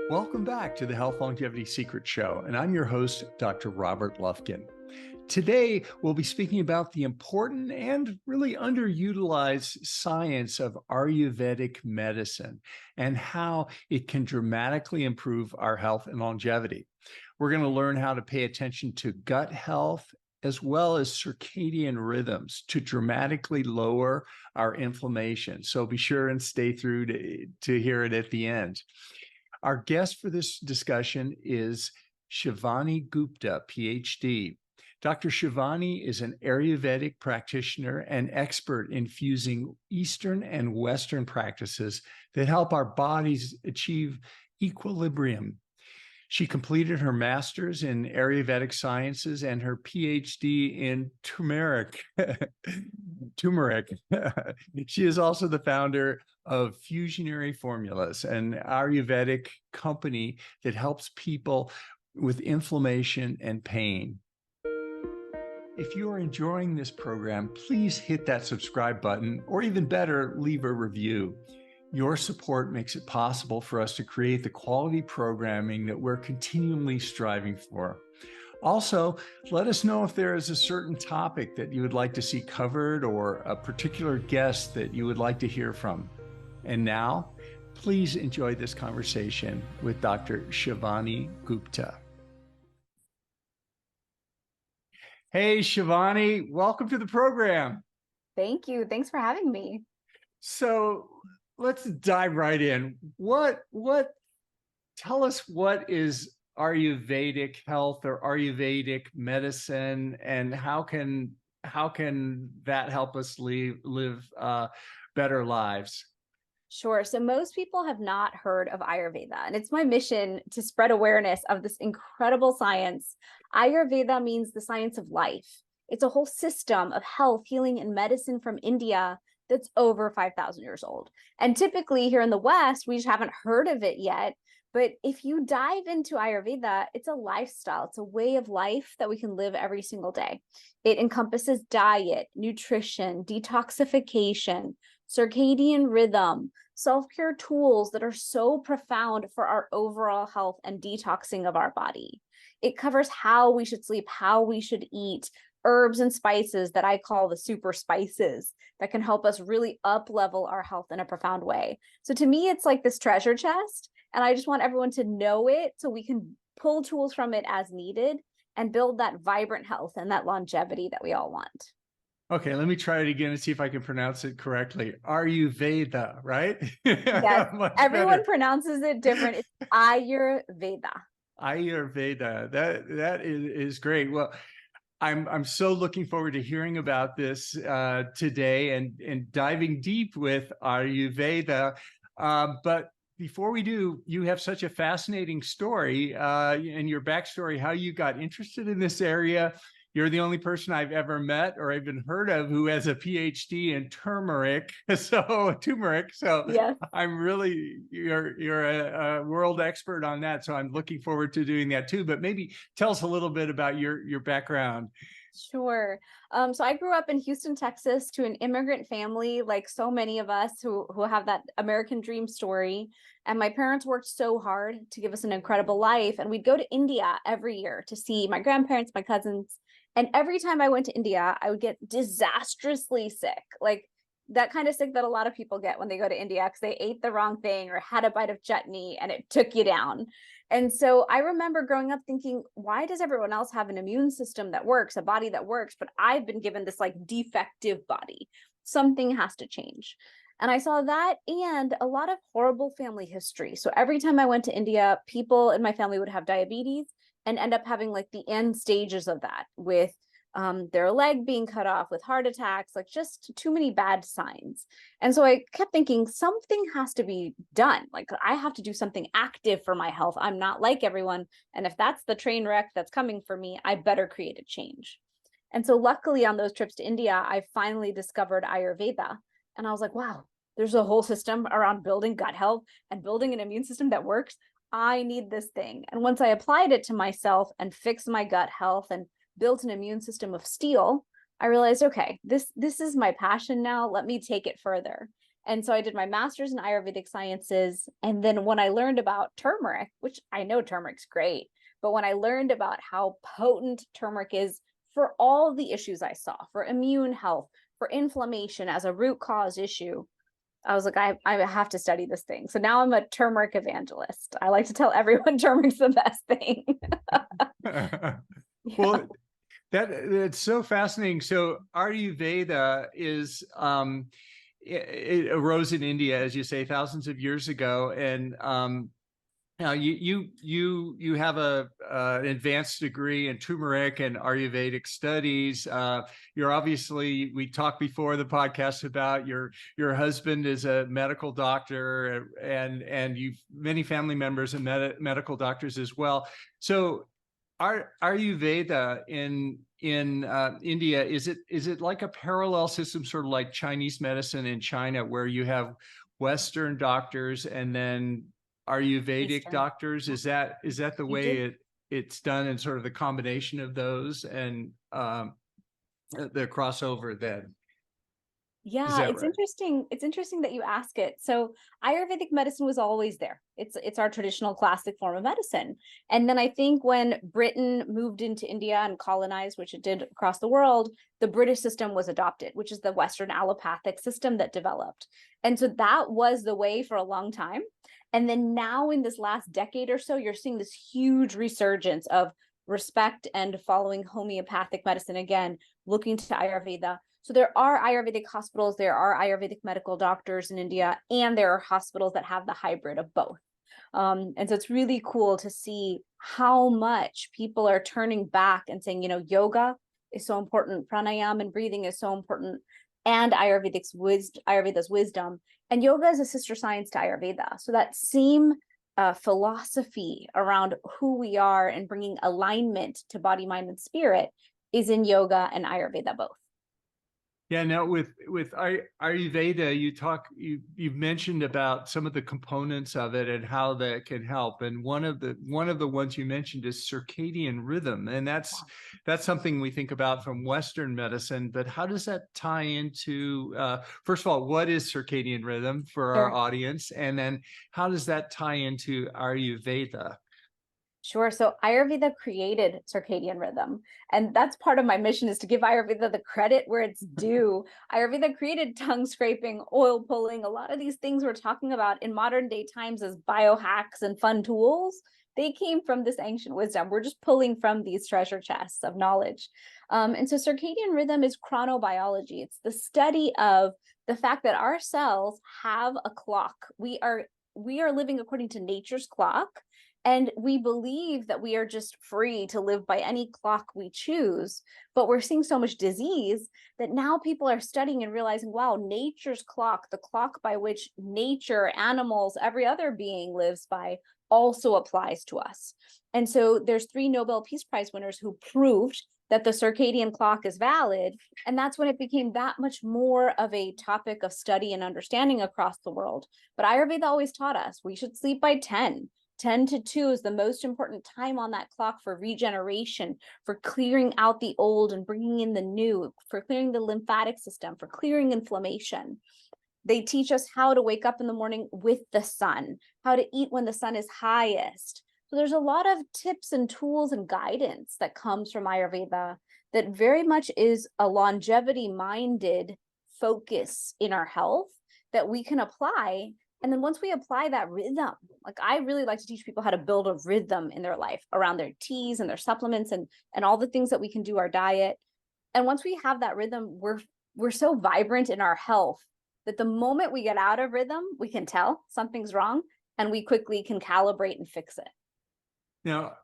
Welcome back to the Health Longevity Secret Show, and I'm your host, Dr. Robert Lufkin. Today, we'll be speaking about the important and really underutilized science of Ayurvedic medicine and how it can dramatically improve our health and longevity. We're going to learn how to pay attention to gut health as well as circadian rhythms to dramatically lower our inflammation. So be sure and stay through to hear it at the end. Our guest for this discussion is Shivani Gupta, PhD. Dr. Shivani is an Ayurvedic practitioner and expert in fusing Eastern and Western practices that help our bodies achieve equilibrium. She completed her master's in Ayurvedic sciences and her PhD in turmeric. She is also the founder of Fusionary Formulas, an Ayurvedic company that helps people with inflammation and pain. If you are enjoying this program, please hit that subscribe button, or even better, leave a review. Your support makes it possible for us to create the quality programming that we're continually striving for. Also, let us know if there is a certain topic that you would like to see covered or a particular guest that you would like to hear from. And now, please enjoy this conversation with Dr. Shivani Gupta. Hey, Shivani, welcome to the program. Thank you. Thanks for having me. So let's dive right in. Tell us what is Ayurvedic health or Ayurvedic medicine, and how can that help us live better lives? Sure. So most people have not heard of Ayurveda, and it's my mission to spread awareness of this incredible science. Ayurveda means the science of life. It's a whole system of health, healing, and medicine from India that's over 5,000 years old. And typically here in the West, we just haven't heard of it yet. But if you dive into Ayurveda, it's a lifestyle. It's a way of life that we can live every single day. It encompasses diet, nutrition, detoxification, circadian rhythm, self-care tools that are so profound for our overall health and detoxing of our body. It covers how we should sleep, how we should eat, herbs and spices that I call the super spices that can help us really up-level our health in a profound way. So to me, it's like this treasure chest, and I just want everyone to know it so we can pull tools from it as needed and build that vibrant health and that longevity that we all want. Okay, let me try it again and see if I can pronounce it correctly. Ayurveda, right? Yes, everyone pronounces it different. It's Ayurveda. Ayurveda. That is great. Well, I'm so looking forward to hearing about this today and diving deep with Ayurveda. But before we do, you have such a fascinating story and your backstory, how you got interested in this area. You're the only person I've ever met or even heard of who has a PhD in turmeric. So yes. You're a world expert on that. So I'm looking forward to doing that too. But maybe tell us a little bit about your background. Sure. So I grew up in Houston, Texas, to an immigrant family, like so many of us who have that American dream story. And my parents worked so hard to give us an incredible life. And we'd go to India every year to see my grandparents, my cousins. And every time I went to India, I would get disastrously sick, like that kind of sick that a lot of people get when they go to India because they ate the wrong thing or had a bite of chutney and it took you down. And so I remember growing up thinking, why does everyone else have an immune system that works, a body that works, but I've been given this like defective body? Something has to change. And I saw that and a lot of horrible family history. So every time I went to India, people in my family would have diabetes and end up having like the end stages of that with their leg being cut off, with heart attacks, like just too many bad signs. And so I kept thinking something has to be done. Like I have to do something active for my health. I'm not like everyone. And if that's the train wreck that's coming for me, I better create a change. And so luckily on those trips to India, I finally discovered Ayurveda. And I was like, wow, there's a whole system around building gut health and building an immune system that works. I need this thing. And once I applied it to myself and fixed my gut health and built an immune system of steel, I realized, okay, this is my passion now. Let me take it further. And so I did my master's in Ayurvedic sciences. And then when I learned about turmeric, which I know turmeric's great, but when I learned about how potent turmeric is for all the issues I saw, for immune health, for inflammation as a root cause issue, I was like, I have to study this thing. So now I'm a turmeric evangelist. I like to tell everyone turmeric's the best thing. Yeah. Well, that's so fascinating. So Ayurveda is it arose in India, as you say, thousands of years ago, and now you have an advanced degree in turmeric and Ayurvedic studies. You're obviously, we talked before the podcast about your husband is a medical doctor, and you've many family members and medical doctors as well. So Ayurveda in India, is it like a parallel system, sort of like Chinese medicine in China, where you have Western doctors and then Ayurvedic Eastern. doctors? Is that the You way did. it's done, and sort of the combination of those and the crossover then? Is Yeah, that it's right? interesting. It's interesting that you ask it. So Ayurvedic medicine was always there. It's our traditional classic form of medicine. And then I think when Britain moved into India and colonized, which it did across the world, the British system was adopted, which is the Western allopathic system that developed. And so that was the way for a long time. And then now in this last decade or so, you're seeing this huge resurgence of respect and following homeopathic medicine again, looking to Ayurveda. So there are Ayurvedic hospitals, there are Ayurvedic medical doctors in India, and there are hospitals that have the hybrid of both. And so it's really cool to see how much people are turning back and saying, yoga is so important, pranayama and breathing is so important, and Ayurvedic Ayurveda's wisdom. And yoga is a sister science to Ayurveda. So that same philosophy around who we are and bringing alignment to body, mind, and spirit is in yoga and Ayurveda both. Yeah, now with Ayurveda, you've mentioned about some of the components of it and how that can help. And one of the ones you mentioned is circadian rhythm, and that's something we think about from Western medicine. But how does that tie into? First of all, what is circadian rhythm for our Sure. audience, and then how does that tie into Ayurveda? Sure. So Ayurveda created circadian rhythm. And that's part of my mission, is to give Ayurveda the credit where it's due. Ayurveda created tongue scraping, oil pulling, a lot of these things we're talking about in modern day times as biohacks and fun tools. They came from this ancient wisdom. We're just pulling from these treasure chests of knowledge. And so circadian rhythm is chronobiology. It's the study of the fact that our cells have a clock. We are living according to nature's clock. And we believe that we are just free to live by any clock we choose. But we're seeing so much disease that now people are studying and realizing, wow, nature's clock, the clock by which nature, animals, every other being lives by, also applies to us. And so there's 3 Nobel Peace Prize winners who proved that the circadian clock is valid. And that's when it became that much more of a topic of study and understanding across the world. But Ayurveda always taught us we should sleep by 10. 10 to 2 is the most important time on that clock for regeneration, for clearing out the old and bringing in the new, for clearing the lymphatic system, for clearing inflammation. They teach us how to wake up in the morning with the sun, how to eat when the sun is highest. So there's a lot of tips and tools and guidance that comes from Ayurveda that very much is a longevity-minded focus in our health that we can apply. And then once we apply that rhythm, like I really like to teach people how to build a rhythm in their life around their teas and their supplements and all the things that we can do, our diet. And once we have that rhythm, we're so vibrant in our health that the moment we get out of rhythm, we can tell something's wrong and we quickly can calibrate and fix it. Now,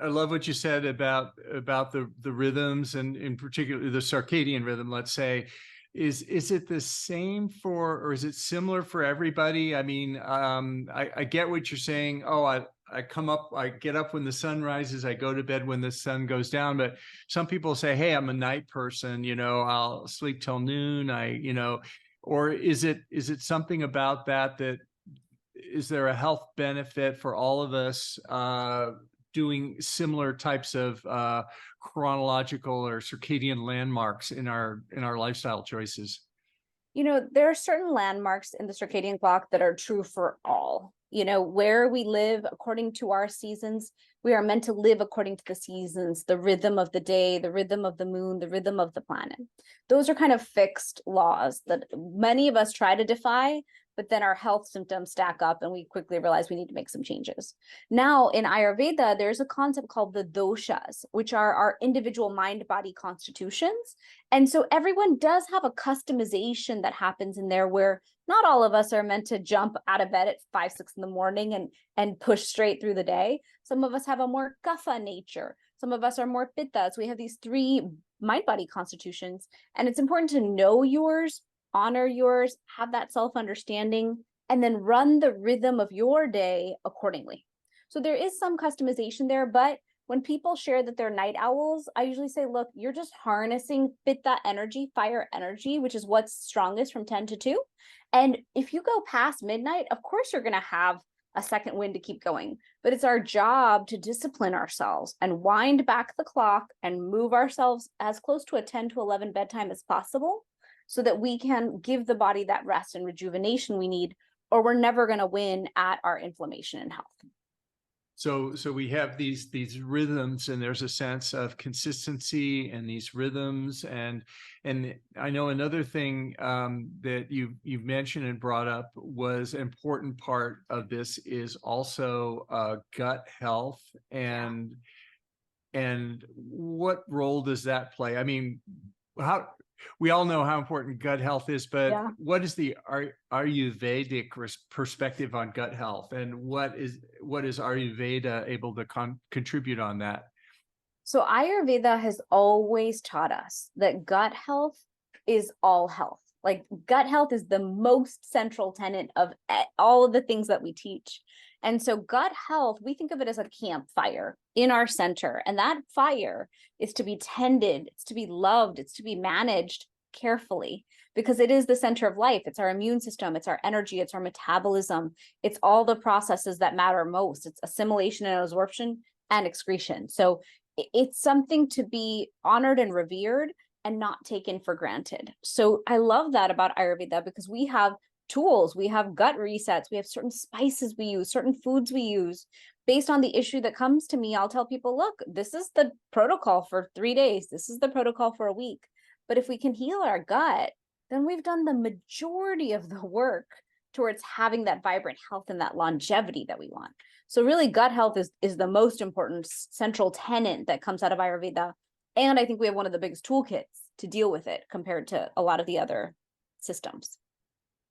I love what you said about the rhythms, and in particular the circadian rhythm, let's say. Is it the same or is it similar for everybody? I mean, I get what you're saying. Oh, I get up when the sun rises, I go to bed when the sun goes down. But some people say, hey, I'm a night person, I'll sleep till noon. Or is it something about that is there a health benefit for all of us doing similar types of chronological or circadian landmarks in our lifestyle choices? There are certain landmarks in the circadian clock that are true for all. Where we live according to our seasons, we are meant to live according to the seasons, the rhythm of the day, the rhythm of the moon, the rhythm of the planet. Those are kind of fixed laws that many of us try to defy, but then our health symptoms stack up and we quickly realize we need to make some changes. Now, in Ayurveda, there's a concept called the doshas, which are our individual mind-body constitutions. And so everyone does have a customization that happens in there where not all of us are meant to jump out of bed at 5, 6 in the morning and push straight through the day. Some of us have a more kapha nature. Some of us are more pitta. So we have these 3 mind-body constitutions. And it's important to know yours, honor yours, have that self-understanding, and then run the rhythm of your day accordingly. So there is some customization there, but when people share that they're night owls, I usually say, look, you're just harnessing pitta energy, fire energy, which is what's strongest from 10 to 2. And if you go past midnight, of course, you're going to have a second wind to keep going. But it's our job to discipline ourselves and wind back the clock and move ourselves as close to a 10 to 11 bedtime as possible so that we can give the body that rest and rejuvenation we need, or we're never going to win at our inflammation and health. So we have these rhythms, and there's a sense of consistency in these rhythms. And I know another thing that you've mentioned and brought up was an important part of this is also gut health. And what role does that play? I mean, we all know how important gut health is, but what is the Ayurvedic perspective on gut health, and what is Ayurveda able to contribute on that? So Ayurveda has always taught us that gut health is all health. Like gut health is the most central tenet of all of the things that we teach. And so gut health, we think of it as a campfire in our center. And that fire is to be tended, it's to be loved, it's to be managed carefully because it is the center of life. It's our immune system, it's our energy, it's our metabolism. It's all the processes that matter most. It's assimilation and absorption and excretion. So it's something to be honored and revered and not taken for granted. So I love that about Ayurveda because we have tools, we have gut resets, we have certain spices we use, certain foods we use. Based on the issue that comes to me, I'll tell people, look, this is the protocol for 3 days. This is the protocol for a week. But if we can heal our gut, then we've done the majority of the work towards having that vibrant health and that longevity that we want. So really gut health is the most important central tenet that comes out of Ayurveda. And I think we have one of the biggest toolkits to deal with it compared to a lot of the other systems.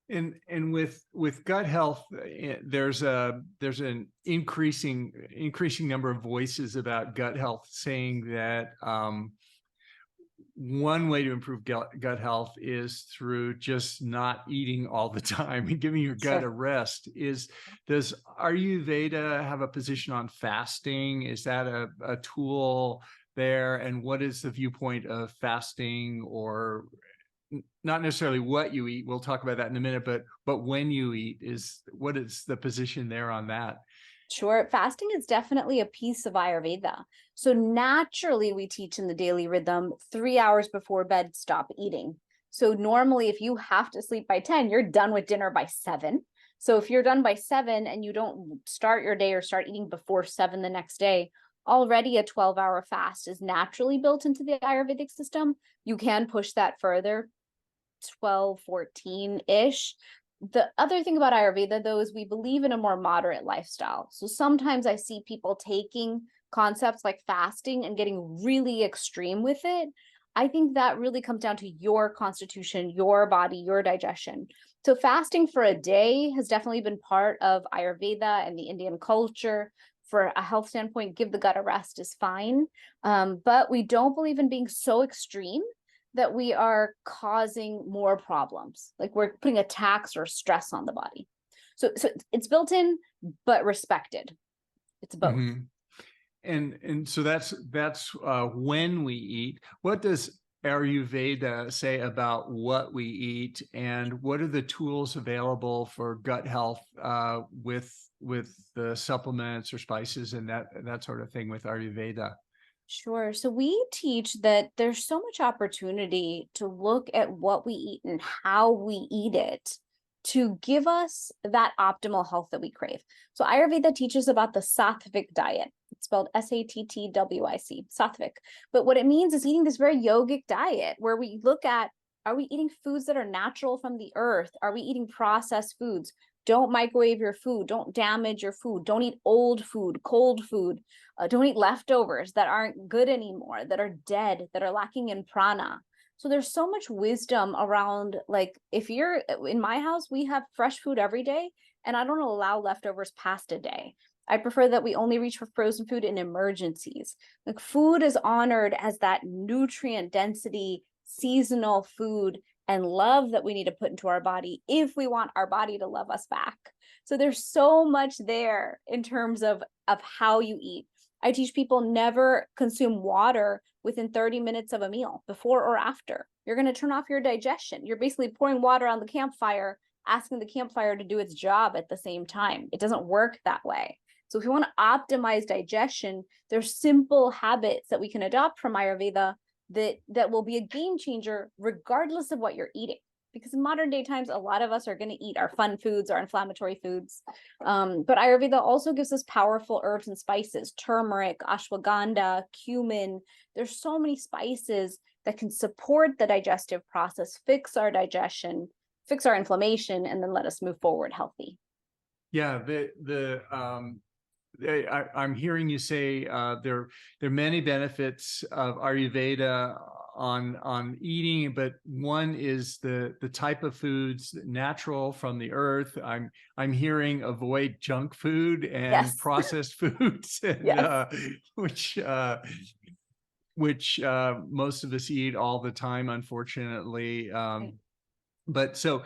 And with gut health, there's an increasing number of voices about gut health saying that one way to improve gut health is through just not eating all the time and giving your gut a rest. Does Ayurveda have a position on fasting? Is that a tool there? And what is the viewpoint of fasting, or not necessarily what you eat? We'll talk about that in a minute, but when you eat, what is the position there on that? Sure. Fasting is definitely a piece of Ayurveda. So naturally, we teach in the daily rhythm 3 hours before bed, stop eating. So normally, if you have to sleep by 10, you're done with dinner by 7. So if you're done by 7 and you don't start your day or start eating before 7 the next day, already a 12-hour fast is naturally built into the Ayurvedic system. You can push that further, 12, 14-ish. The other thing about Ayurveda, though, is we believe in a more moderate lifestyle. So sometimes I see people taking concepts like fasting and getting really extreme with it. I think that really comes down to your constitution, your body, your digestion. So fasting for a day has definitely been part of Ayurveda and the Indian culture. For a health standpoint, give the gut a rest is fine. But we don't believe in being so extreme that we are causing more problems. Like we're putting a tax or stress on the body. So it's built in, but respected. It's both. Mm-hmm. And so that's when we eat. What does Ayurveda say about what we eat, and what are the tools available for gut health with the supplements or spices and that sort of thing with Ayurveda? Sure. So we teach that there's so much opportunity to look at what we eat and how we eat it to give us that optimal health that we crave. So Ayurveda teaches about the sattvic diet. It's spelled Sattwic, sattvic. But what it means is eating this very yogic diet where we look at, are we eating foods that are natural from the earth? Are we eating processed foods? Don't microwave your food. Don't damage your food. Don't eat old food, cold food. Don't eat leftovers that aren't good anymore, that are dead, that are lacking in prana. So there's so much wisdom around, like, if you're in my house, we have fresh food every day, and I don't allow leftovers past a day. I prefer that we only reach for frozen food in emergencies. Like, food is honored as that nutrient density, seasonal food and love that we need to put into our body if we want our body to love us back. So there's so much there in terms of how you eat. I teach people never consume water within 30 minutes of a meal, before or after. You're going to turn off your digestion. You're basically pouring water on the campfire, asking the campfire to do its job at the same time. It doesn't work that way. So if you want to optimize digestion, there's simple habits that we can adopt from Ayurveda that will be a game changer regardless of what you're eating. Because in modern day times, a lot of us are going to eat our fun foods, our inflammatory foods. But Ayurveda also gives us powerful herbs and spices, turmeric, ashwagandha, cumin. There's so many spices that can support the digestive process, fix our digestion, fix our inflammation, and then let us move forward healthy. Yeah, I'm hearing you say there are many benefits of Ayurveda on eating, but one is the type of foods natural from the earth. I'm hearing avoid junk food and Yes. processed foods, and Yes. which most of us eat all the time, unfortunately. Right. But so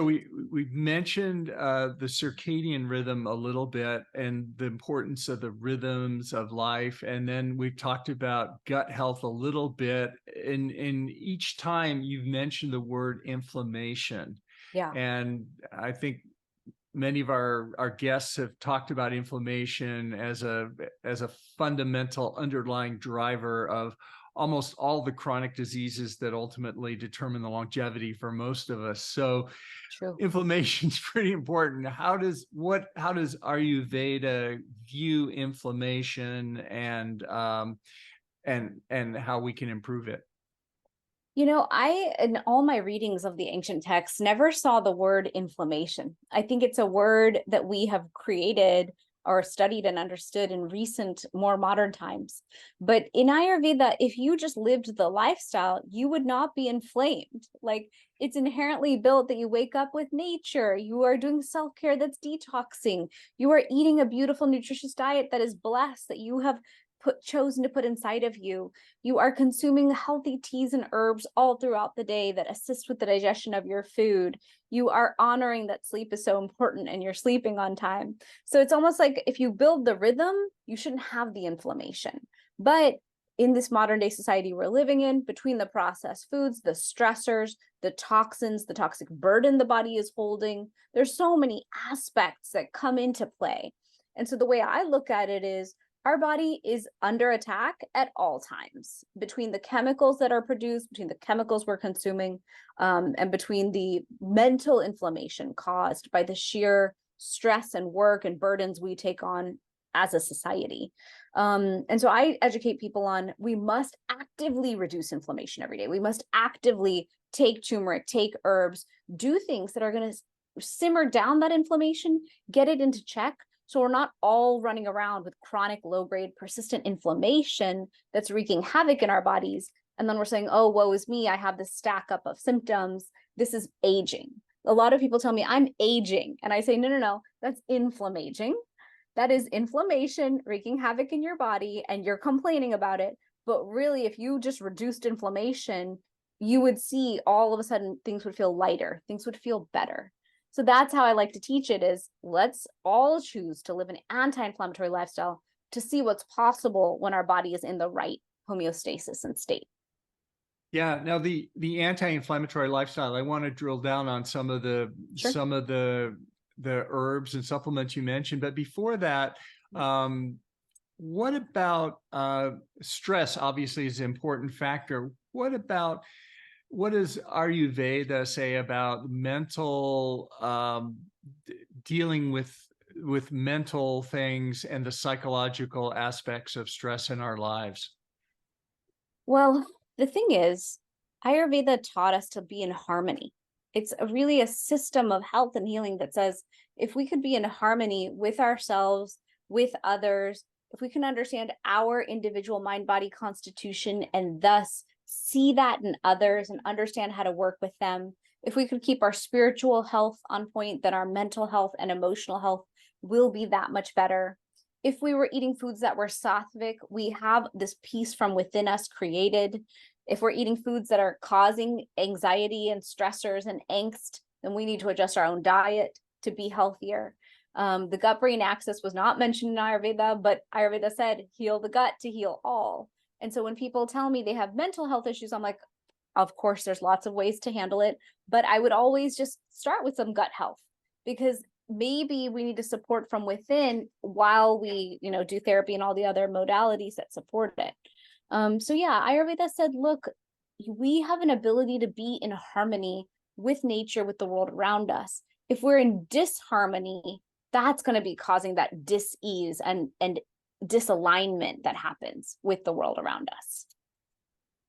we've mentioned the circadian rhythm a little bit and the importance of the rhythms of life, and then we've talked about gut health a little bit. And each time you've mentioned the word inflammation, Yeah. and I think many of our guests have talked about inflammation as a fundamental underlying driver of almost all the chronic diseases that ultimately determine the longevity for most of us. So True. inflammation is pretty important. How does Ayurveda view inflammation, and how we can improve it? I, in all my readings of the ancient texts, never saw the word inflammation. I think it's a word that we have created or studied and understood in recent, more modern times. But in Ayurveda, if you just lived the lifestyle, you would not be inflamed. Like, it's inherently built that you wake up with nature, you are doing self-care that's detoxing, you are eating a beautiful, nutritious diet that is blessed, that you have chosen to put inside of you. You are consuming healthy teas and herbs all throughout the day that assist with the digestion of your food. You are honoring that sleep is so important and you're sleeping on time. So it's almost like if you build the rhythm, you shouldn't have the inflammation. But in this modern day society we're living in, between the processed foods, the stressors, the toxins, the toxic burden the body is holding, there's so many aspects that come into play. And so the way I look at it is, our body is under attack at all times, between the chemicals that are produced, between the chemicals we're consuming, and between the mental inflammation caused by the sheer stress and work and burdens we take on as a society. And so I educate people on, we must actively reduce inflammation every day. We must actively take turmeric, take herbs, do things that are going to simmer down that inflammation, get it into check, so we're not all running around with chronic low-grade persistent inflammation that's wreaking havoc in our bodies. And then we're saying, oh, woe is me, I have this stack up of symptoms. This is aging. A lot of people tell me I'm aging. And I say, no, that's inflammaging. That is inflammation wreaking havoc in your body and you're complaining about it. But really, if you just reduced inflammation, you would see all of a sudden things would feel lighter, things would feel better. So that's how I like to teach it, is let's all choose to live an anti-inflammatory lifestyle to see what's possible when our body is in the right homeostasis and state. Yeah. Now the anti-inflammatory lifestyle, I want to drill down on some of the herbs and supplements you mentioned. But before that, what about stress? Obviously, is an important factor. What does Ayurveda say about mental dealing with mental things and the psychological aspects of stress in our lives? Well, the thing is, Ayurveda taught us to be in harmony. It's really a system of health and healing that says if we could be in harmony with ourselves, with others, if we can understand our individual mind body constitution and thus see that in others and understand how to work with them, if we could keep our spiritual health on point, then our mental health and emotional health will be that much better. If we were eating foods that were sattvic, we have this peace from within us created. If we're eating foods that are causing anxiety and stressors and angst, then we need to adjust our own diet to be healthier. The gut brain axis was not mentioned in Ayurveda, but Ayurveda said, heal the gut to heal all. And so when people tell me they have mental health issues, I'm like, of course, there's lots of ways to handle it, but I would always just start with some gut health, because maybe we need to support from within while we, do therapy and all the other modalities that support it. So yeah, Ayurveda said, look, we have an ability to be in harmony with nature, with the world around us. If we're in disharmony, that's going to be causing that dis-ease and disalignment that happens with the world around us.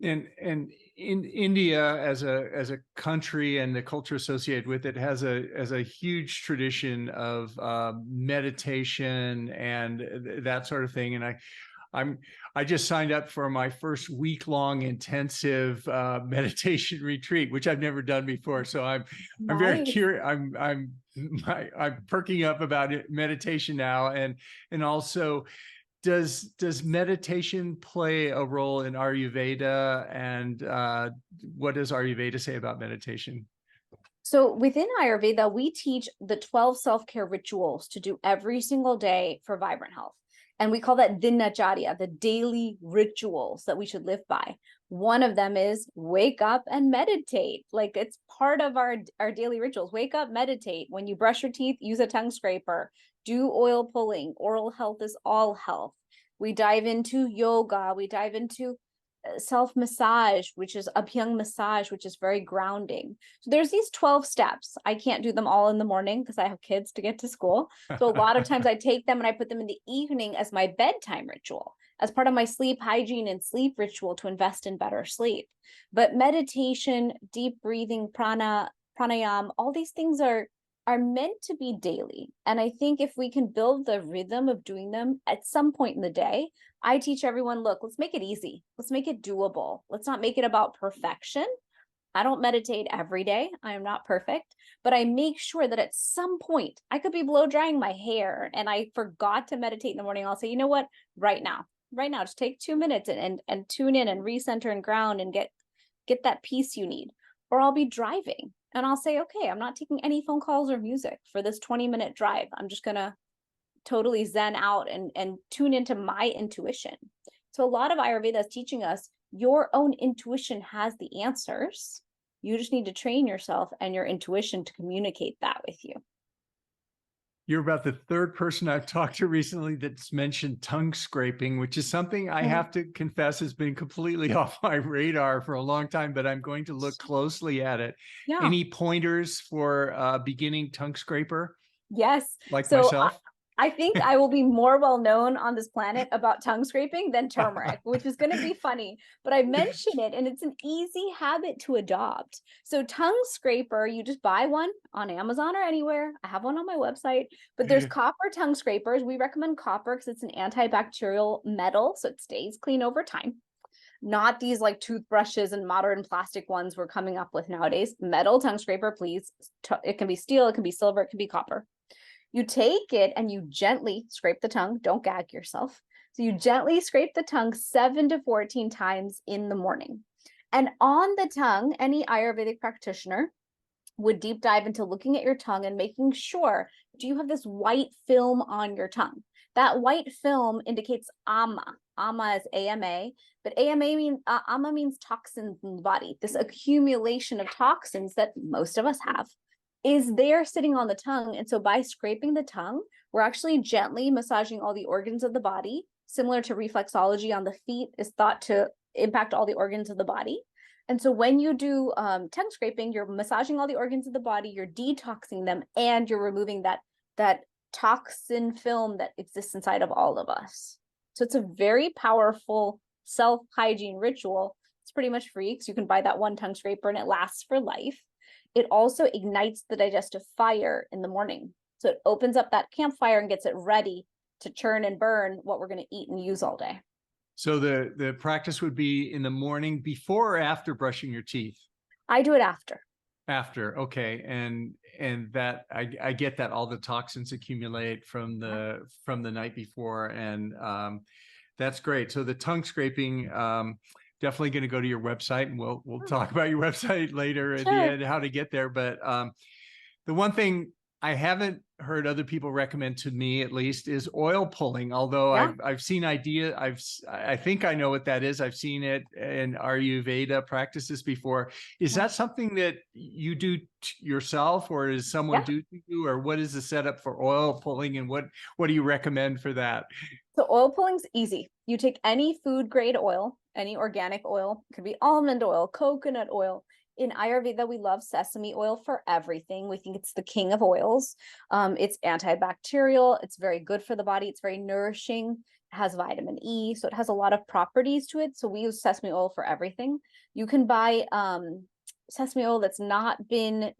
And in India as a country and the culture associated with it has a huge tradition of meditation and that sort of thing. And I just signed up for my first week-long intensive meditation retreat, which I've never done before. So I'm very curious. I'm perking up about it, meditation now, and also. Does meditation play a role in Ayurveda, and what does Ayurveda say about meditation? So within Ayurveda, we teach the 12 self-care rituals to do every single day for vibrant health. And we call that dinacharya, the daily rituals that we should live by. One of them is wake up and meditate. Like, it's part of our daily rituals. Wake up, meditate. When you brush your teeth, use a tongue scraper. Do oil pulling. Oral health is all health. We dive into yoga. We dive into self-massage, which is abhyang massage, which is very grounding. So there's these 12 steps. I can't do them all in the morning because I have kids to get to school. So a lot of times I take them and I put them in the evening as my bedtime ritual, as part of my sleep hygiene and sleep ritual to invest in better sleep. But meditation, deep breathing, pranayam, all these things are meant to be daily. And I think if we can build the rhythm of doing them at some point in the day, I teach everyone, look, let's make it easy. Let's make it doable. Let's not make it about perfection. I don't meditate every day. I am not perfect, but I make sure that at some point I could be blow drying my hair and I forgot to meditate in the morning. I'll say, you know what, right now, just take 2 minutes and tune in and recenter and ground and get that peace you need. Or I'll be driving and I'll say, okay, I'm not taking any phone calls or music for this 20-minute drive. I'm just going to totally zen out and tune into my intuition. So a lot of Ayurveda is teaching us your own intuition has the answers. You just need to train yourself and your intuition to communicate that with you. You're about the third person I've talked to recently that's mentioned tongue scraping, which is something I have to confess has been completely off my radar for a long time, but I'm going to look closely at it. Yeah. Any pointers for beginning tongue scraper? Yes. Like myself? I think I will be more well known on this planet about tongue scraping than turmeric, which is going to be funny, but I mention it and it's an easy habit to adopt. So tongue scraper, you just buy one on Amazon or anywhere. I have one on my website, but there's copper tongue scrapers. We recommend copper because it's an antibacterial metal, so it stays clean over time. Not these like toothbrushes and modern plastic ones we're coming up with nowadays. Metal tongue scraper, please. It can be steel, it can be silver, it can be copper. You take it and you gently scrape the tongue. Don't gag yourself. So you gently scrape the tongue 7 to 14 times in the morning. And on the tongue, any Ayurvedic practitioner would deep dive into looking at your tongue and making sure, do you have this white film on your tongue? That white film indicates ama. Ama is AMA, but ama means toxins in the body. This accumulation of toxins that most of us have is there sitting on the tongue. And so by scraping the tongue, we're actually gently massaging all the organs of the body similar to reflexology on the feet, is thought to impact all the organs of the body. And so when you do tongue scraping, you're massaging all the organs of the body, you're detoxing them, and you're removing that toxin film that exists inside of all of us. So it's a very powerful self-hygiene ritual. It's pretty much free because you can buy that one tongue scraper and it lasts for life. It also ignites the digestive fire in the morning. So it opens up that campfire and gets it ready to churn and burn what we're going to eat and use all day. So the practice would be in the morning before or after brushing your teeth? I do it after. After, okay. And that I get that all the toxins accumulate from the night before. And that's great. So the tongue scraping, definitely going to go to your website, and we'll talk about your website later at the end, how to get there. But the one thing I haven't heard other people recommend, to me at least, is oil pulling. Although I've seen I think I know what that is. I've seen it in Ayurveda practices before. Is that something that you do yourself, or is someone do to you, or what is the setup for oil pulling, and what do you recommend for that? So oil pulling's easy. You take any food grade oil, any organic oil, it could be almond oil, coconut oil. In Ayurveda, we love sesame oil for everything. We think it's the king of oils. It's antibacterial. It's very good for the body. It's very nourishing. It has vitamin E. So it has a lot of properties to it. So we use sesame oil for everything. You can buy sesame oil that's not been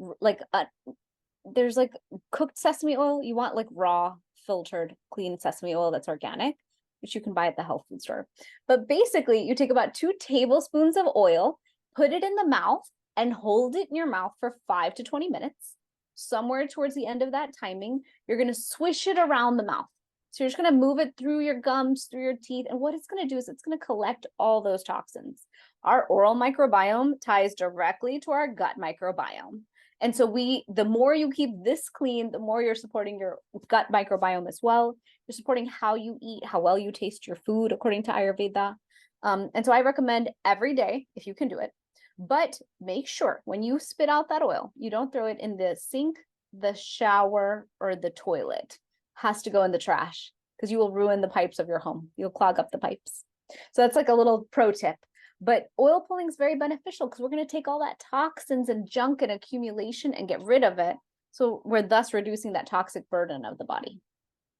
there's like cooked sesame oil. You want like raw, filtered, clean sesame oil that's organic, which you can buy at the health food store. But basically, you take about 2 tablespoons of oil, put it in the mouth, and hold it in your mouth for 5 to 20 minutes. Somewhere towards the end of that timing, you're going to swish it around the mouth. So you're just going to move it through your gums, through your teeth. And what it's going to do is it's going to collect all those toxins. Our oral microbiome ties directly to our gut microbiome. And so the more you keep this clean, the more you're supporting your gut microbiome as well. You're supporting how you eat, how well you taste your food, according to Ayurveda. And so I recommend every day, if you can do it. But make sure when you spit out that oil, you don't throw it in the sink, the shower, or the toilet. It has to go in the trash, because you will ruin the pipes of your home. You'll clog up the pipes. So that's like a little pro tip. But oil pulling is very beneficial because we're going to take all that toxins and junk and accumulation and get rid of it. So we're thus reducing that toxic burden of the body.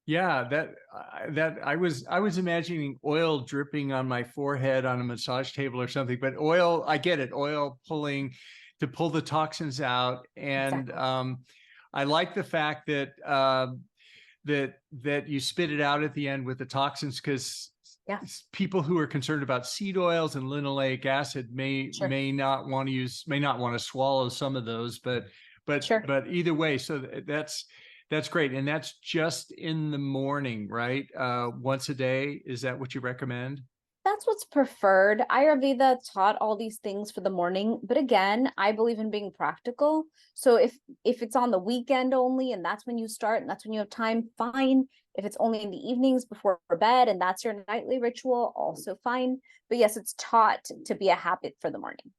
Yeah, that I was imagining oil dripping on my forehead on a massage table or something, but oil, I get it, oil pulling to pull the toxins out. And I like the fact that that you spit it out at the end with the toxins, because people who are concerned about seed oils and linoleic acid may not want to swallow some of those, but either way, so that's great. And that's just in the morning, right? Once a day. Is that what you recommend? That's what's preferred. Ayurveda taught all these things for the morning, but again, I believe in being practical. So if it's on the weekend only, and that's when you start, and that's when you have time, fine. If it's only in the evenings before bed, and that's your nightly ritual, also fine. But yes, it's taught to be a habit for the morning.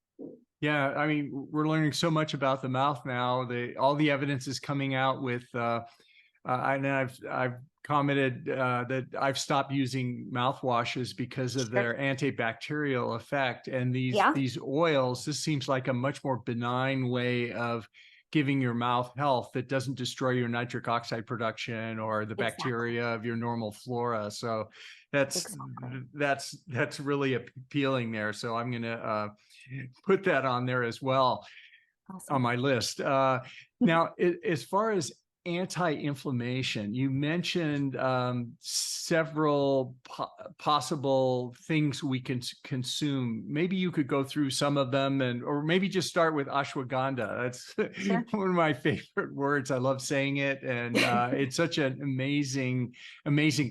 Yeah, I mean, we're learning so much about the mouth now. All the evidence is coming out with, and I've commented that I've stopped using mouthwashes because of their antibacterial effect. And these oils, this seems like a much more benign way of giving your mouth health that doesn't destroy your nitric oxide production or the bacteria of your normal flora. So that's really appealing there. So I'm going to put that on there as well. Awesome. On my list. Now, as far as anti-inflammation, you mentioned several possible things we can consume. Maybe you could go through some of them, or maybe just start with ashwagandha. That's one of my favorite words. I love saying it, and it's such an amazing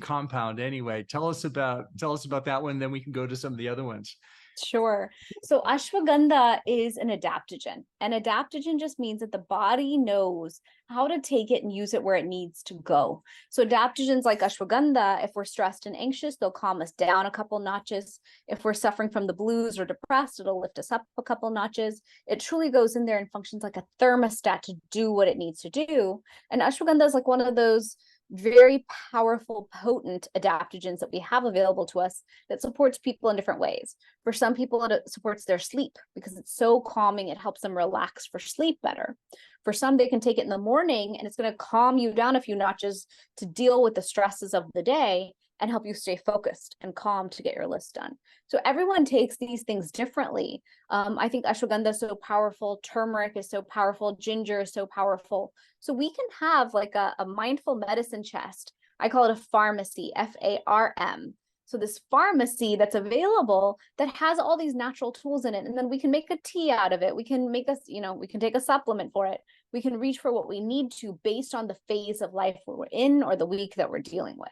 compound. Anyway, tell us about that one, then we can go to some of the other ones. Sure. So ashwagandha is an adaptogen. And adaptogen just means that the body knows how to take it and use it where it needs to go. So adaptogens like ashwagandha, if we're stressed and anxious, they'll calm us down a couple notches. If we're suffering from the blues or depressed, it'll lift us up a couple notches. It truly goes in there and functions like a thermostat to do what it needs to do. And ashwagandha is like one of those very powerful, potent adaptogens that we have available to us that supports people in different ways. For some people, it supports their sleep because it's so calming. It helps them relax for sleep better. For some, they can take it in the morning and it's going to calm you down a few notches to deal with the stresses of the day and help you stay focused and calm to get your list done. So everyone takes these things differently. I think ashwagandha is so powerful. Turmeric is so powerful. Ginger is so powerful. So we can have like a mindful medicine chest. I call it a pharmacy, F-A-R-M. So this pharmacy that's available that has all these natural tools in it. And then we can make a tea out of it. We can make us, we can take a supplement for it. We can reach for what we need to based on the phase of life we're in or the week that we're dealing with.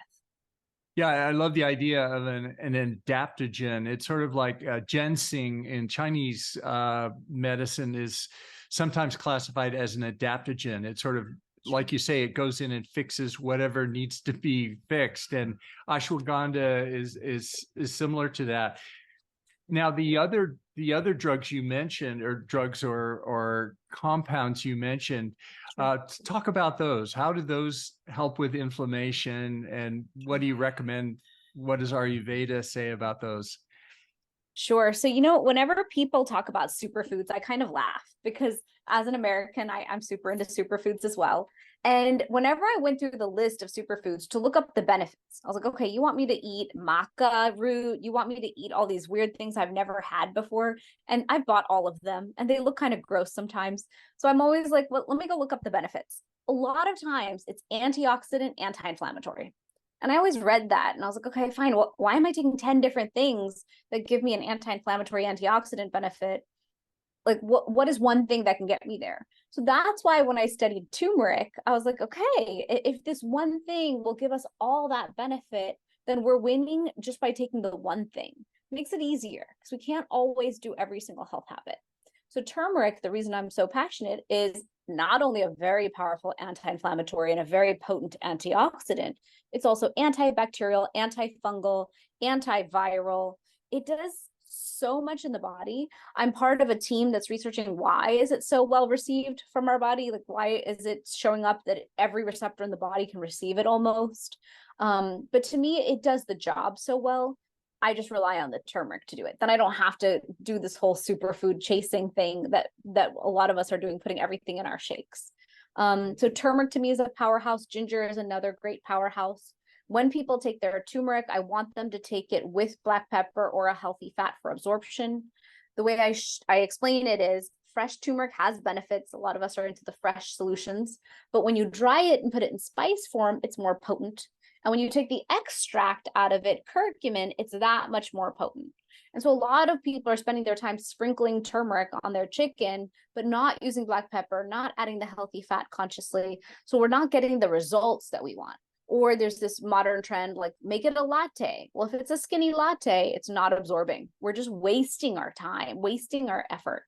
Yeah, I love the idea of an adaptogen. It's sort of like ginseng in Chinese medicine is sometimes classified as an adaptogen. It's sort of, like you say, it goes in and fixes whatever needs to be fixed. And ashwagandha is similar to that. Now, the other drugs you mentioned, or drugs or compounds you mentioned, talk about those. How do those help with inflammation, and what do you recommend? What does Ayurveda say about those? Sure. So, whenever people talk about superfoods, I kind of laugh because as an American, I'm super into superfoods as well. And whenever I went through the list of superfoods to look up the benefits, I was like, okay, you want me to eat maca root? You want me to eat all these weird things I've never had before? And I've bought all of them and they look kind of gross sometimes. So I'm always like, well, let me go look up the benefits. A lot of times it's antioxidant, anti-inflammatory. And I always read that and I was like, okay, fine. Well, why am I taking 10 different things that give me an anti-inflammatory, antioxidant benefit? Like what is one thing that can get me there? So that's why when I studied turmeric, I was like, okay, if this one thing will give us all that benefit, then we're winning just by taking the one thing. It makes it easier because we can't always do every single health habit. So turmeric, the reason I'm so passionate is not only a very powerful anti-inflammatory and a very potent antioxidant, it's also antibacterial, antifungal, antiviral. It does so much in the body. I'm part of a team that's researching why is it so well received from our body? Like, why is it showing up that every receptor in the body can receive it almost? But to me, it does the job so well. I just rely on the turmeric to do it. Then I don't have to do this whole superfood chasing thing that a lot of us are doing, putting everything in our shakes. So turmeric to me is a powerhouse. Ginger is another great powerhouse. When people take their turmeric, I want them to take it with black pepper or a healthy fat for absorption. The way I explain it is fresh turmeric has benefits. A lot of us are into the fresh solutions, but when you dry it and put it in spice form, it's more potent. And when you take the extract out of it, curcumin, it's that much more potent. And so a lot of people are spending their time sprinkling turmeric on their chicken, but not using black pepper, not adding the healthy fat consciously. So we're not getting the results that we want. Or there's this modern trend, like make it a latte. Well, if it's a skinny latte, it's not absorbing. We're just wasting our time, wasting our effort.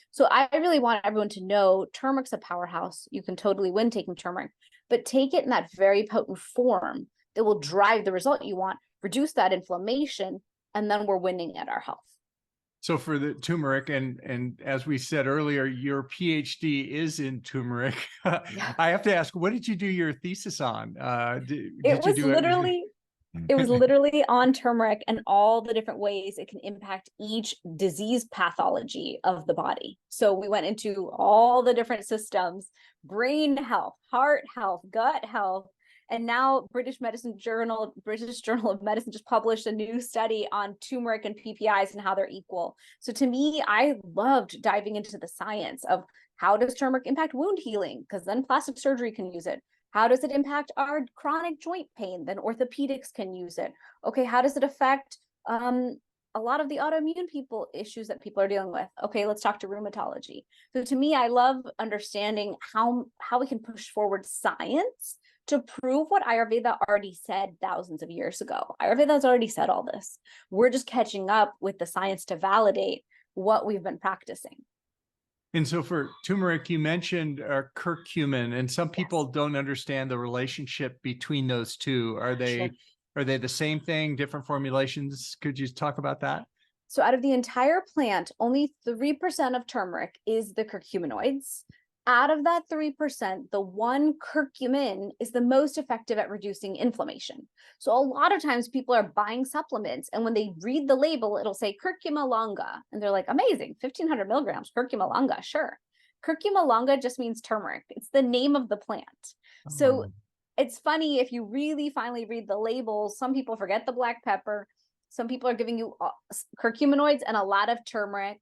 So I really want everyone to know turmeric's a powerhouse. You can totally win taking turmeric, but take it in that very potent form that will drive the result you want, reduce that inflammation, and then we're winning at our health. So for the turmeric, and as we said earlier, your PhD is in turmeric. Yeah. I have to ask, what did you do your thesis on? It was literally on turmeric and all the different ways it can impact each disease pathology of the body. So we went into all the different systems: brain health, heart health, gut health. And now British Journal of Medicine just published a new study on turmeric and PPIs and how they're equal. So to me, I loved diving into the science of how does turmeric impact wound healing? Because then plastic surgery can use it. How does it impact our chronic joint pain? Then orthopedics can use it. Okay, how does it affect a lot of the autoimmune issues that people are dealing with? Okay, let's talk to rheumatology. So to me, I love understanding how we can push forward science to prove what Ayurveda already said thousands of years ago. Ayurveda has already said all this. We're just catching up with the science to validate what we've been practicing. And so for turmeric, you mentioned curcumin, and some people Yes. don't understand the relationship between those two. Are they the same thing, different formulations? Could you talk about that? So out of the entire plant, only 3% of turmeric is the curcuminoids. out of that 3%, the one curcumin is the most effective at reducing inflammation. So a lot of times people are buying supplements, and when they read the label, it'll say curcuma longa. And they're like, amazing, 1,500 milligrams, curcuma longa, sure. Curcuma longa just means turmeric. It's the name of the plant. So Oh. it's funny, if you really finally read the labels, some people forget the black pepper. Some people are giving you curcuminoids and a lot of turmeric.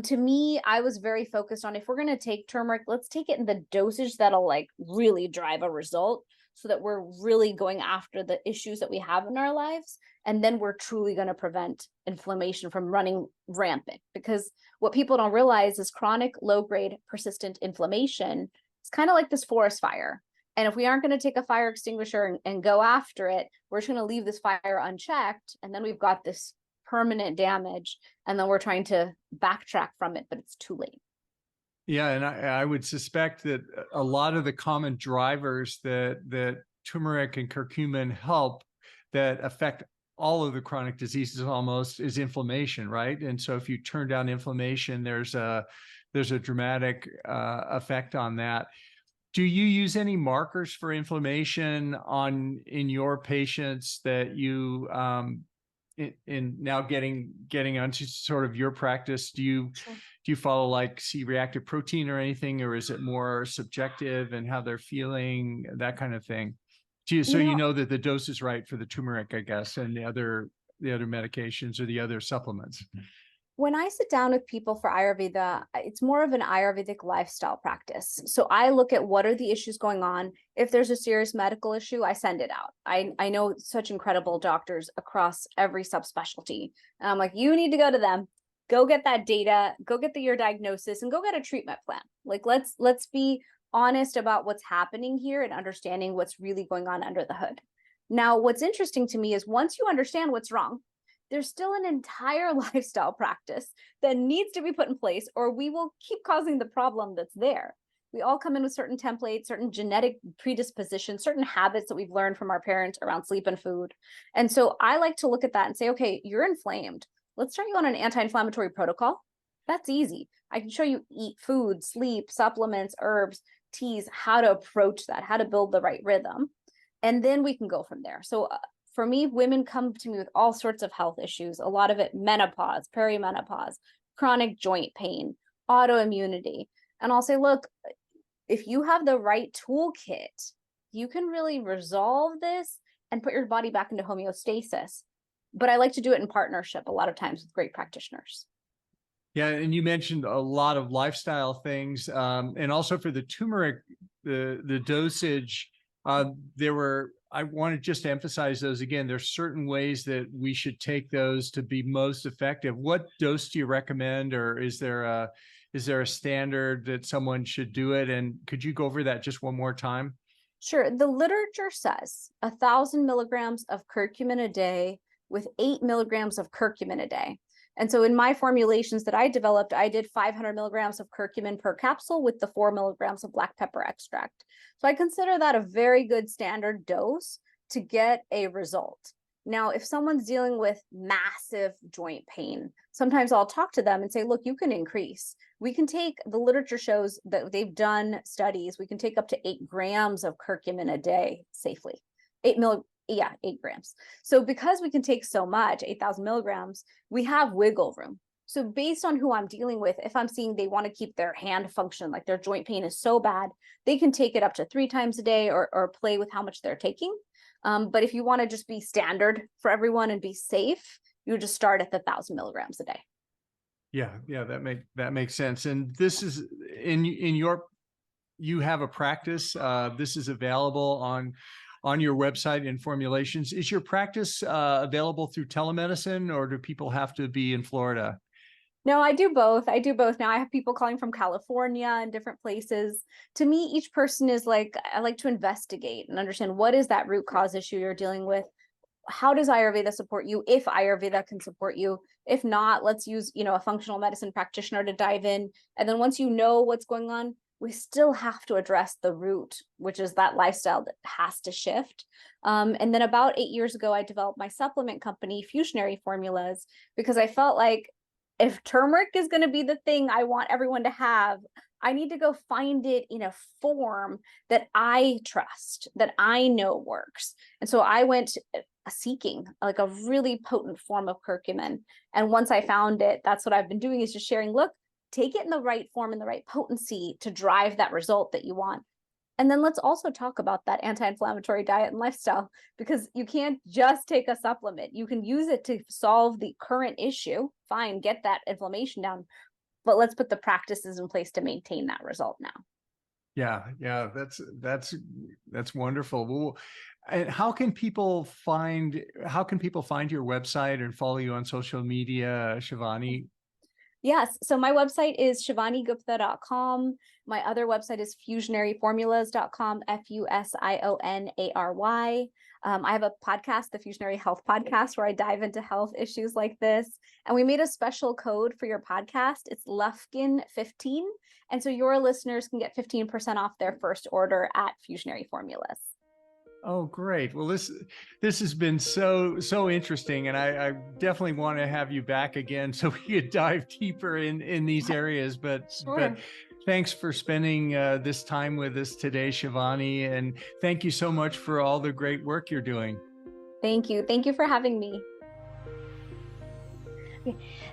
To me, I was very focused on, if we're going to take turmeric, let's take it in the dosage that'll like really drive a result, so that we're really going after the issues that we have in our lives. And then we're truly going to prevent inflammation from running rampant. Because what people don't realize is chronic low-grade persistent inflammation is kind of like this forest fire. And if we aren't going to take a fire extinguisher and go after it, we're just going to leave this fire unchecked. And then we've got this permanent damage. And then we're trying to backtrack from it, but it's too late. Yeah, and I would suspect that a lot of the common drivers that turmeric and curcumin help, that affect all of the chronic diseases almost, is inflammation, right? And so if you turn down inflammation, there's a dramatic effect on that. Do you use any markers for inflammation in your patients that you in now getting onto sort of your practice? Do you follow like C-reactive protein or anything, or is it more subjective and how they're feeling, that kind of thing? So you know that the dose is right for the turmeric, I guess, and the other medications or the other supplements. When I sit down with people for Ayurveda, it's more of an Ayurvedic lifestyle practice. So I look at what are the issues going on. If there's a serious medical issue, I send it out. I know such incredible doctors across every subspecialty. And I'm like, you need to go to them, go get that data, go get your diagnosis, and go get a treatment plan. Like, let's be honest about what's happening here and understanding what's really going on under the hood. Now, what's interesting to me is, once you understand what's wrong, there's still an entire lifestyle practice that needs to be put in place, or we will keep causing the problem that's there. We all come in with certain templates, certain genetic predispositions, certain habits that we've learned from our parents around sleep and food. And so I like to look at that and say, okay, you're inflamed. Let's start you on an anti-inflammatory protocol. That's easy. I can show you eat food, sleep, supplements, herbs, teas, how to approach that, how to build the right rhythm. And then we can go from there. So for me, women come to me with all sorts of health issues, a lot of it menopause, perimenopause, chronic joint pain, autoimmunity. And I'll say, look, if you have the right toolkit, you can really resolve this and put your body back into homeostasis. But I like to do it in partnership a lot of times with great practitioners. Yeah, and you mentioned a lot of lifestyle things, and also for the turmeric, the dosage. I want to just emphasize those again. There's certain ways that we should take those to be most effective. What dose do you recommend, or is there a standard that someone should do it? And could you go over that just one more time? Sure. The literature says 1,000 milligrams of curcumin a day with 8 milligrams of curcumin a day. And so in my formulations that I developed, I did 500 milligrams of curcumin per capsule with the 4 milligrams of black pepper extract. So I consider that a very good standard dose to get a result. Now, if someone's dealing with massive joint pain, sometimes I'll talk to them and say, look, you can increase. We can take, the literature shows that they've done studies, we can take up to 8 grams of curcumin a day safely. 8 grams. So because we can take so much, 8,000 milligrams, we have wiggle room. So based on who I'm dealing with, if I'm seeing they want to keep their hand function, like their joint pain is so bad, they can take it up to 3 times a day, or play with how much they're taking. But if you want to just be standard for everyone and be safe, you just start at the 1,000 milligrams a day. Yeah, that makes sense. And this is you have a practice. This is available on your website in formulations. Is your practice available through telemedicine, or do people have to be in Florida? No, I do both. Now I have people calling from California and different places. To me, each person is like, I like to investigate and understand, what is that root cause issue you're dealing with? How does Ayurveda support you? If Ayurveda can support you. If not, let's use, a functional medicine practitioner to dive in. And then once you know what's going on, we still have to address the root, which is that lifestyle that has to shift. And then about 8 years ago, I developed my supplement company, Fusionary Formulas, because I felt like if turmeric is going to be the thing I want everyone to have, I need to go find it in a form that I trust, that I know works. And so I went seeking like a really potent form of curcumin. And once I found it, that's what I've been doing, is just sharing, look, take it in the right form and the right potency to drive that result that you want. And then let's also talk about that anti-inflammatory diet and lifestyle, because you can't just take a supplement. You can use it to solve the current issue. Fine, get that inflammation down, but let's put the practices in place to maintain that result now. Yeah, that's wonderful. Well, and how can people find your website and follow you on social media, Shivani? Yes. So my website is shivanigupta.com. My other website is fusionaryformulas.com, FUSIONARY. I have a podcast, the Fusionary Health Podcast, where I dive into health issues like this. And we made a special code for your podcast. It's Lufkin15. And so your listeners can get 15% off their first order at Fusionary Formulas. Oh, great. Well, this has been so interesting, and I definitely want to have you back again so we could dive deeper in these areas. But thanks for spending this time with us today, Shivani, and thank you so much for all the great work you're doing. Thank you. Thank you for having me.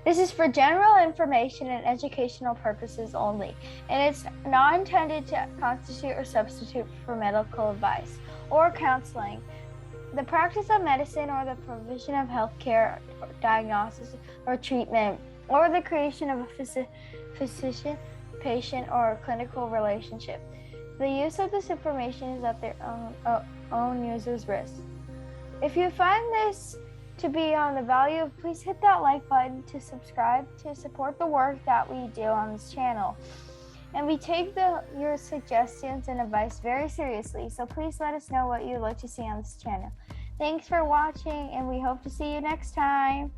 This is for general information and educational purposes only, and it's not intended to constitute or substitute for medical advice or counseling. The practice of medicine or the provision of healthcare, or diagnosis or treatment, or the creation of a physician, patient, or clinical relationship. The use of this information is at their own user's risk. If you find this to be on the value, please hit that like button to subscribe to support the work that we do on this channel. And we take your suggestions and advice very seriously, so please let us know what you'd like to see on this channel. Thanks for watching, and we hope to see you next time.